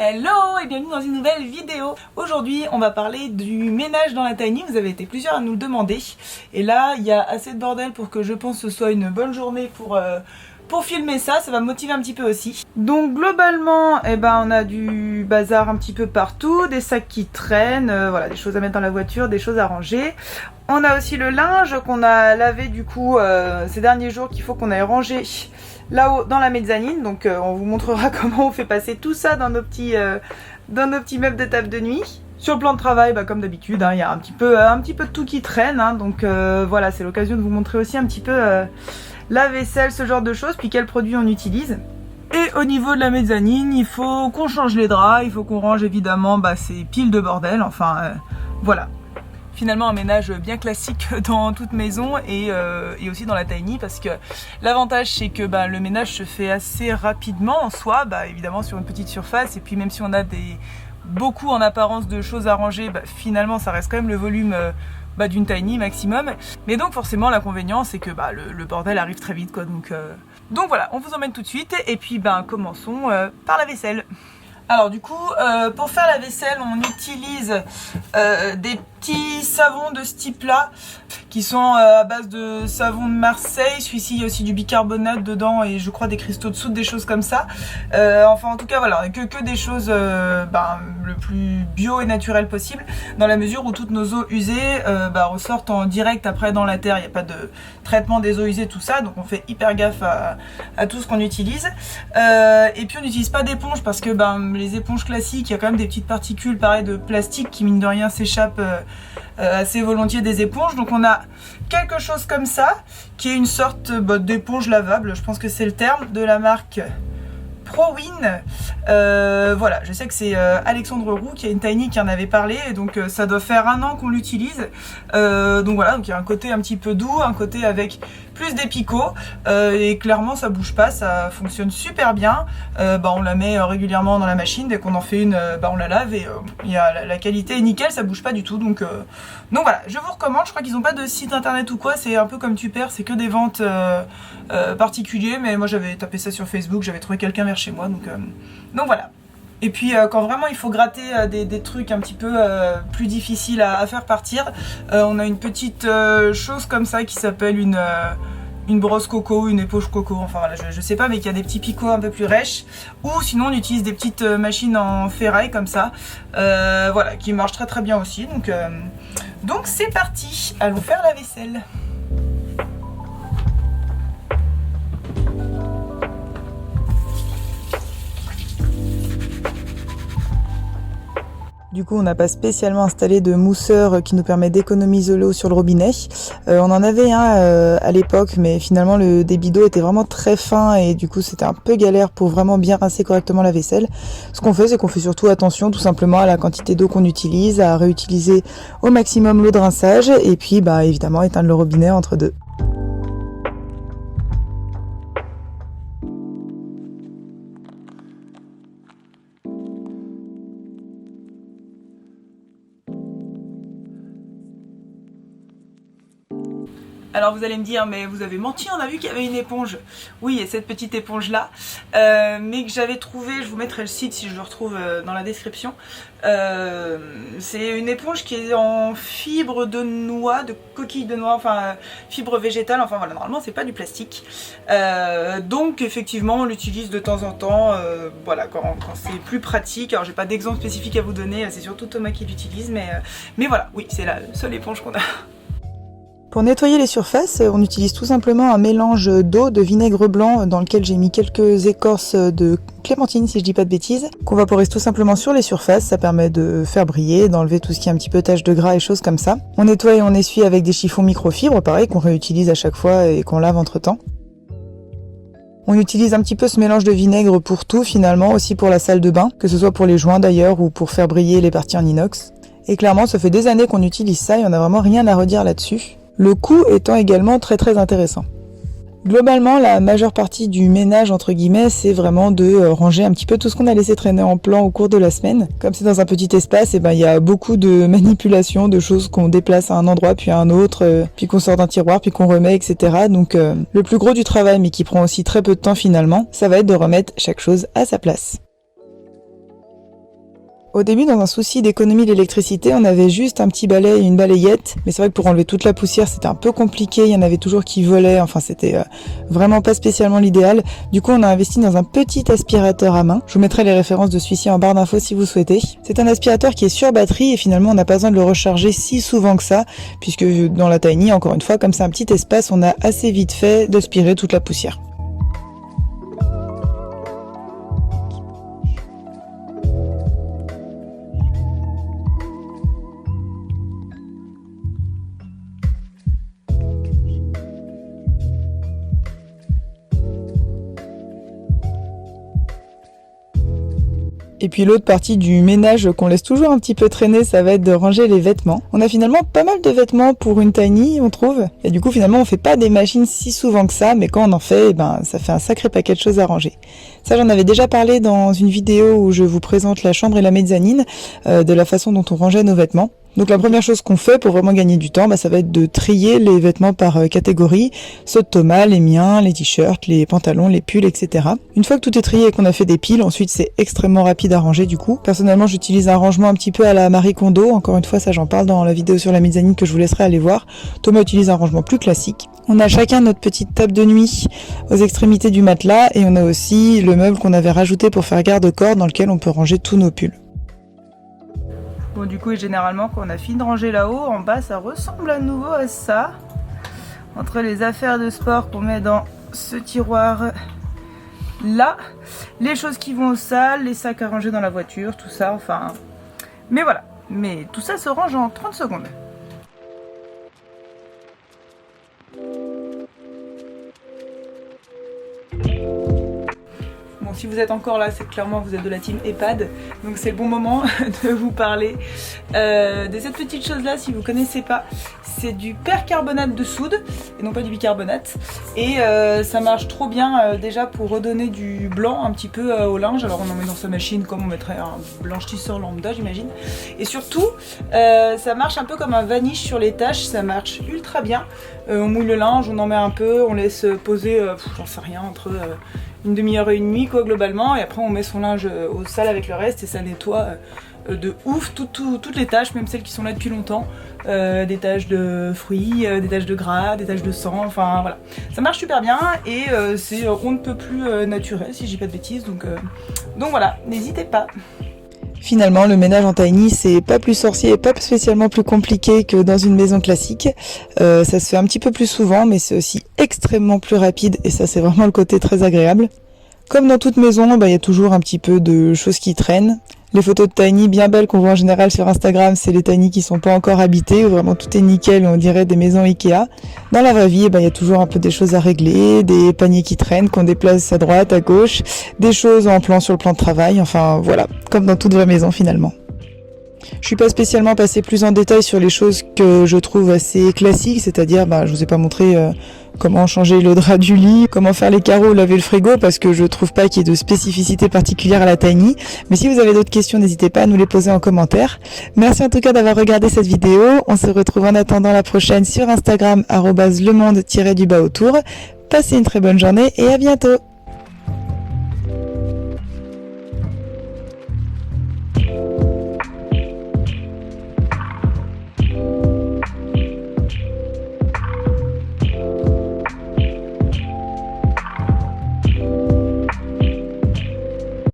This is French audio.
Hello et bienvenue dans une nouvelle vidéo. Aujourd'hui on va parler du ménage dans la tiny. Vous avez été plusieurs à nous le demander. Et là il y a assez de bordel pour que je pense que ce soit une bonne journée pour filmer ça. Ça va me motiver un petit peu aussi. Donc globalement on a du bazar un petit peu partout. Des sacs qui traînent, voilà, des choses à mettre dans la voiture, des choses à ranger. On a aussi le linge qu'on a lavé du coup ces derniers jours qu'il faut qu'on aille ranger là-haut dans la mezzanine. Donc on vous montrera comment on fait passer tout ça dans nos petits meubles de table de nuit. Sur le plan de travail, comme d'habitude, il y a un petit peu de tout qui traîne. Donc voilà, c'est l'occasion de vous montrer aussi un petit peu la vaisselle, ce genre de choses, puis quels produits on utilise. Et au niveau de la mezzanine, il faut qu'on change les draps, il faut qu'on range évidemment ces piles de bordel, enfin voilà. Finalement un ménage bien classique dans toute maison et aussi dans la tiny, parce que l'avantage c'est que le ménage se fait assez rapidement en soi, évidemment sur une petite surface, et puis même si on a beaucoup en apparence de choses à ranger, finalement ça reste quand même le volume d'une tiny maximum. Mais donc forcément l'inconvénient c'est que le bordel arrive très vite quoi. Donc voilà, on vous emmène tout de suite et puis commençons par la vaisselle. Alors du coup, pour faire la vaisselle, on utilise des petits savons de ce type-là, qui sont à base de savon de Marseille. Celui-ci, il y a aussi du bicarbonate dedans et je crois des cristaux de soude, des choses comme ça. Enfin en tout cas voilà, que des choses le plus bio et naturel possible, dans la mesure où toutes nos eaux usées ressortent en direct après dans la terre. Il n'y a pas de traitement des eaux usées, tout ça, donc on fait hyper gaffe à tout ce qu'on utilise. Et puis on n'utilise pas d'éponge parce que les éponges classiques, il y a quand même des petites particules pareil de plastique qui mine de rien s'échappent assez volontiers des éponges. Donc on a quelque chose comme ça qui est une sorte d'éponge lavable, je pense que c'est le terme, de la marque ProWin. Voilà, je sais que c'est Alexandre Roux qui a une tiny qui en avait parlé, et donc ça doit faire 1 an qu'on l'utilise. Donc voilà, donc il y a un côté un petit peu doux, un côté avec plus d'épico, et clairement ça bouge pas, ça fonctionne super bien. On la met régulièrement dans la machine, dès qu'on en fait une, on la lave et la qualité est nickel, ça bouge pas du tout. Donc voilà, je vous recommande. Je crois qu'ils n'ont pas de site internet ou quoi, c'est un peu comme Tupper, c'est que des ventes particuliers, mais moi j'avais tapé ça sur Facebook, j'avais trouvé quelqu'un vers chez moi, donc voilà. Et puis quand vraiment il faut gratter des trucs un petit peu plus difficiles à faire partir, on a une petite chose comme ça qui s'appelle une brosse coco, une éponge coco, enfin voilà, je sais pas, mais qui a des petits picots un peu plus rêches. Ou sinon on utilise des petites machines en ferraille comme ça, voilà, qui marchent très très bien aussi. Donc c'est parti, allons faire la vaisselle. Du coup, on n'a pas spécialement installé de mousseur qui nous permet d'économiser l'eau sur le robinet. On en avait un à l'époque, mais finalement le débit d'eau était vraiment très fin et du coup c'était un peu galère pour vraiment bien rincer correctement la vaisselle. Ce qu'on fait, c'est qu'on fait surtout attention tout simplement à la quantité d'eau qu'on utilise, à réutiliser au maximum l'eau de rinçage et puis évidemment éteindre le robinet entre deux. Alors vous allez me dire, mais vous avez menti, on a vu qu'il y avait une éponge. Oui, il y a cette petite éponge là, mais que j'avais trouvé, je vous mettrai le site si je le retrouve dans la description. C'est une éponge qui est en fibre de noix, de coquille de noix, enfin fibre végétale, enfin voilà, normalement c'est pas du plastique. Donc effectivement on l'utilise de temps en temps, voilà, quand c'est plus pratique. Alors j'ai pas d'exemple spécifique à vous donner, c'est surtout Thomas qui l'utilise, mais voilà, oui, c'est la seule éponge qu'on a. Pour nettoyer les surfaces, on utilise tout simplement un mélange d'eau, de vinaigre blanc dans lequel j'ai mis quelques écorces de clémentine si je dis pas de bêtises, qu'on vaporise tout simplement sur les surfaces. Ça permet de faire briller, d'enlever tout ce qui est un petit peu tache de gras et choses comme ça. On nettoie et on essuie avec des chiffons microfibres, pareil, qu'on réutilise à chaque fois et qu'on lave entre temps. On utilise un petit peu ce mélange de vinaigre pour tout finalement, aussi pour la salle de bain, que ce soit pour les joints d'ailleurs ou pour faire briller les parties en inox. Et clairement, ça fait des années qu'on utilise ça et on n'a vraiment rien à redire là-dessus. Le coût étant également très très intéressant. Globalement, la majeure partie du ménage, entre guillemets, c'est vraiment de ranger un petit peu tout ce qu'on a laissé traîner en plan au cours de la semaine. Comme c'est dans un petit espace, il y a beaucoup de manipulations, de choses qu'on déplace à un endroit puis à un autre, puis qu'on sort d'un tiroir, puis qu'on remet, etc. Donc le plus gros du travail, mais qui prend aussi très peu de temps finalement, ça va être de remettre chaque chose à sa place. Au début, dans un souci d'économie d'électricité, on avait juste un petit balai et une balayette. Mais c'est vrai que pour enlever toute la poussière, c'était un peu compliqué. Il y en avait toujours qui volaient. Enfin, c'était vraiment pas spécialement l'idéal. Du coup, on a investi dans un petit aspirateur à main. Je vous mettrai les références de celui-ci en barre d'infos si vous souhaitez. C'est un aspirateur qui est sur batterie et finalement, on n'a pas besoin de le recharger si souvent que ça. Puisque dans la Tiny, encore une fois, comme c'est un petit espace, on a assez vite fait d'aspirer toute la poussière. Et puis l'autre partie du ménage qu'on laisse toujours un petit peu traîner, ça va être de ranger les vêtements. On a finalement pas mal de vêtements pour une tiny, on trouve. Et du coup, finalement, on fait pas des machines si souvent que ça, mais quand on en fait, ça fait un sacré paquet de choses à ranger. Ça, j'en avais déjà parlé dans une vidéo où je vous présente la chambre et la mezzanine, de la façon dont on rangeait nos vêtements. Donc la première chose qu'on fait pour vraiment gagner du temps, ça va être de trier les vêtements par catégorie, ceux de Thomas, les miens, les t-shirts, les pantalons, les pulls, etc. Une fois que tout est trié et qu'on a fait des piles, ensuite c'est extrêmement rapide à ranger du coup. Personnellement, j'utilise un rangement un petit peu à la Marie Kondo, encore une fois ça j'en parle dans la vidéo sur la mezzanine que je vous laisserai aller voir. Thomas utilise un rangement plus classique. On a chacun notre petite table de nuit aux extrémités du matelas et on a aussi le meuble qu'on avait rajouté pour faire garde-corps dans lequel on peut ranger tous nos pulls. Bon, du coup, généralement, quand on a fini de ranger là-haut, en bas, ça ressemble à nouveau à ça. Entre les affaires de sport qu'on met dans ce tiroir là, les choses qui vont aux salles, les sacs à ranger dans la voiture, tout ça, enfin... Mais voilà, mais tout ça se range en 30 secondes. Bon, si vous êtes encore là, c'est que clairement vous êtes de la team EHPAD, donc c'est le bon moment de vous parler de cette petite chose là. Si vous connaissez pas, c'est du percarbonate de soude et non pas du bicarbonate, et ça marche trop bien déjà pour redonner du blanc un petit peu au linge. Alors on en met dans sa machine comme on mettrait un blanchisseur lambda, j'imagine, et surtout ça marche un peu comme un vanish sur les taches, ça marche ultra bien. On mouille le linge, on en met un peu, on laisse poser, j'en sais rien, entre une demi-heure et une nuit quoi globalement, et après on met son linge au sale avec le reste et ça nettoie de ouf toutes les taches, même celles qui sont là depuis longtemps, des taches de fruits, des taches de gras, des taches de sang, enfin voilà. Ça marche super bien et c'est on ne peut plus naturel si je dis pas de bêtises, donc voilà, n'hésitez pas. Finalement, le ménage en tiny, c'est pas plus sorcier et pas spécialement plus compliqué que dans une maison classique. Ça se fait un petit peu plus souvent, mais c'est aussi extrêmement plus rapide et ça, c'est vraiment le côté très agréable. Comme dans toute maison, il y a toujours un petit peu de choses qui traînent. Les photos de tiny bien belles qu'on voit en général sur Instagram, c'est les tiny qui sont pas encore habitées, où vraiment tout est nickel, on dirait des maisons Ikea. Dans la vraie vie, il y a toujours un peu des choses à régler, des paniers qui traînent, qu'on déplace à droite, à gauche, des choses en plan sur le plan de travail, enfin voilà, comme dans toute vraie maison finalement. Je suis pas spécialement passée plus en détail sur les choses que je trouve assez classiques, c'est-à-dire, je vous ai pas montré comment changer le drap du lit, comment faire les carreaux, laver le frigo, parce que je trouve pas qu'il y ait de spécificité particulière à la tiny. Mais si vous avez d'autres questions, n'hésitez pas à nous les poser en commentaire. Merci en tout cas d'avoir regardé cette vidéo. On se retrouve en attendant la prochaine sur Instagram @lemonde-autour. Passez une très bonne journée et à bientôt.